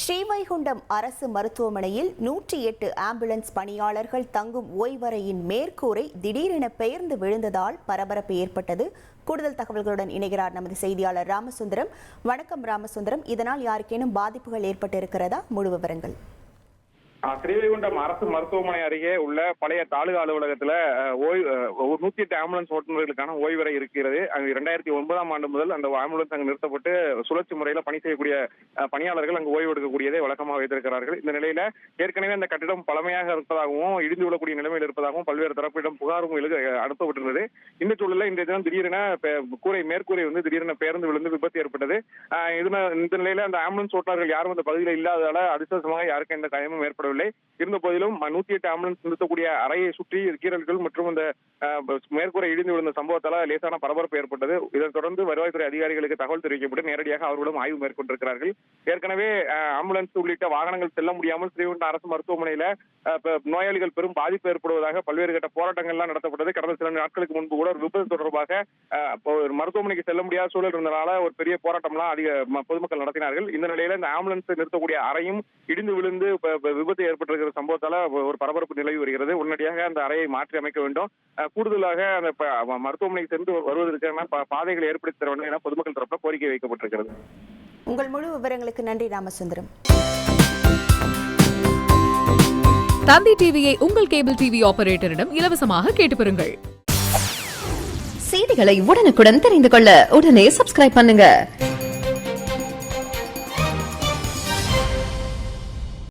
ஸ்ரீவைகுண்டம் அரசு மருத்துவமனையில் 108 ஆம்புலன்ஸ் பணியாளர்கள் தங்கும் ஓய்வறையின் மேற்கூரை திடீரென பெயர்ந்து விழுந்ததால் பரபரப்பு ஏற்பட்டது. கூடுதல் தகவல்களுடன் இணைகிறார் நமது செய்தியாளர் ராமசுந்தரம். வணக்கம் ராமசுந்தரம். இதனால் யாருக்கேனும் பாதிப்புகள் ஏற்பட்டிருக்கிறதா? முழு விவரங்கள். ஸ்ரீவைகுண்டம் அரசு மருத்துவமனை அருகே உள்ள பழைய தாலுகா அலுவலகத்துல 108 ஆம்புலன்ஸ் ஓட்டுநர்களுக்கான ஓய்வறை இருக்கிறது. அங்கு 2009ஆம் ஆண்டு முதல் அந்த ஆம்புலன்ஸ் அங்கு நிறுத்தப்பட்டு சுழற்சி முறையில பணி செய்யக்கூடிய பணியாளர்கள் அங்கு ஓய்வு எடுக்கக்கூடியதை வழக்கமாக வைத்திருக்கிறார்கள். இந்த நிலையில ஏற்கனவே அந்த கட்டிடம் பழமையாக இருப்பதாகவும் இடிந்து விடக்கூடிய நிலைமையில் இருப்பதாகவும் பல்வேறு தரப்பிடம் புகாரும் அனுப்பப்பட்டிருந்தது. இந்த சூழலில் இந்த தினம் திடீரென மேற்கூரை திடீரென பெயர்ந்து விழுந்து விபத்து ஏற்பட்டது. இந்த நிலையில அந்த ஆம்புலன்ஸ் ஓட்டுநர்கள் யாரும் அந்த பகுதியில் இல்லாததால அதிர்ஷ்டமாக யாருக்கும் எந்த காயமும் ஏற்படவில்லை. இருந்த போதிலும் 108 ஆம்புலன்ஸ் நிறுத்தக்கூடிய அறையை சுற்றி கீறல்கள் மற்றும் இந்த மேற்கூரை இடிந்து விழுந்த சம்பவத்தால் லேசான பரபரப்பு ஏற்பட்டது. இதைத் தொடர்ந்து வருவாய்த்துறை அதிகாரிகளுக்கு தகவல் தெரிவிக்கப்பட்டு நேரடியாக அவர்களும் ஆய்வு மேற்கொண்டிருக்கிறார்கள். ஏற்கனவே ஆம்புலன்ஸ் உள்ளிட்ட வாகனங்கள் செல்ல முடியாமல் ஸ்ரீவைகுண்டம் அரசு மருத்துவமனையில நோயாளிகள் பெரும் பாதிப்பு ஏற்படுவதாக பல்வேறு கட்ட போராட்டங்கள்லாம் நடத்தப்பட்டது. கடந்த சில நாட்களுக்கு முன்பு கூட ஒரு விபத்து தொடர்பாக மருத்துவமனைக்கு செல்ல முடியாத சூழல் இருந்தனால ஒரு பெரிய போராட்டம்லாம் பொதுமக்கள் நடத்தினார்கள். இந்த நிலையில இந்த ஆம்புலன்ஸ் நிறுத்தக்கூடிய அறையும் இடிந்து விழுந்து விபத்து ஏற்பட்டிருக்கிற சம்பவத்தால ஒரு பரபரப்பு நிலவி வருகிறது. உடனடியாக அந்த அறையை மாற்றி அமைக்க வேண்டும். கூடுதலாக அந்த மருத்துவமனைக்கு சென்று வருவதற்கான பாதைகளை ஏற்படுத்தி தர வேண்டும் என பொதுமக்கள் தரப்பில் கோரிக்கை வைக்கப்பட்டிருக்கிறது. உங்கள் முழு விவரங்களுக்கு நன்றி ராமசுந்தரம். தந்தி டிவியை உங்கள் கேபிள் டிவி ஆபரேட்டரிடம் இலவசமாக கேட்டு பெறுங்கள். செய்திகளை உடனுக்குடன் தெரிந்து கொள்ள உடனே சப்ஸ்கிரைப் பண்ணுங்க.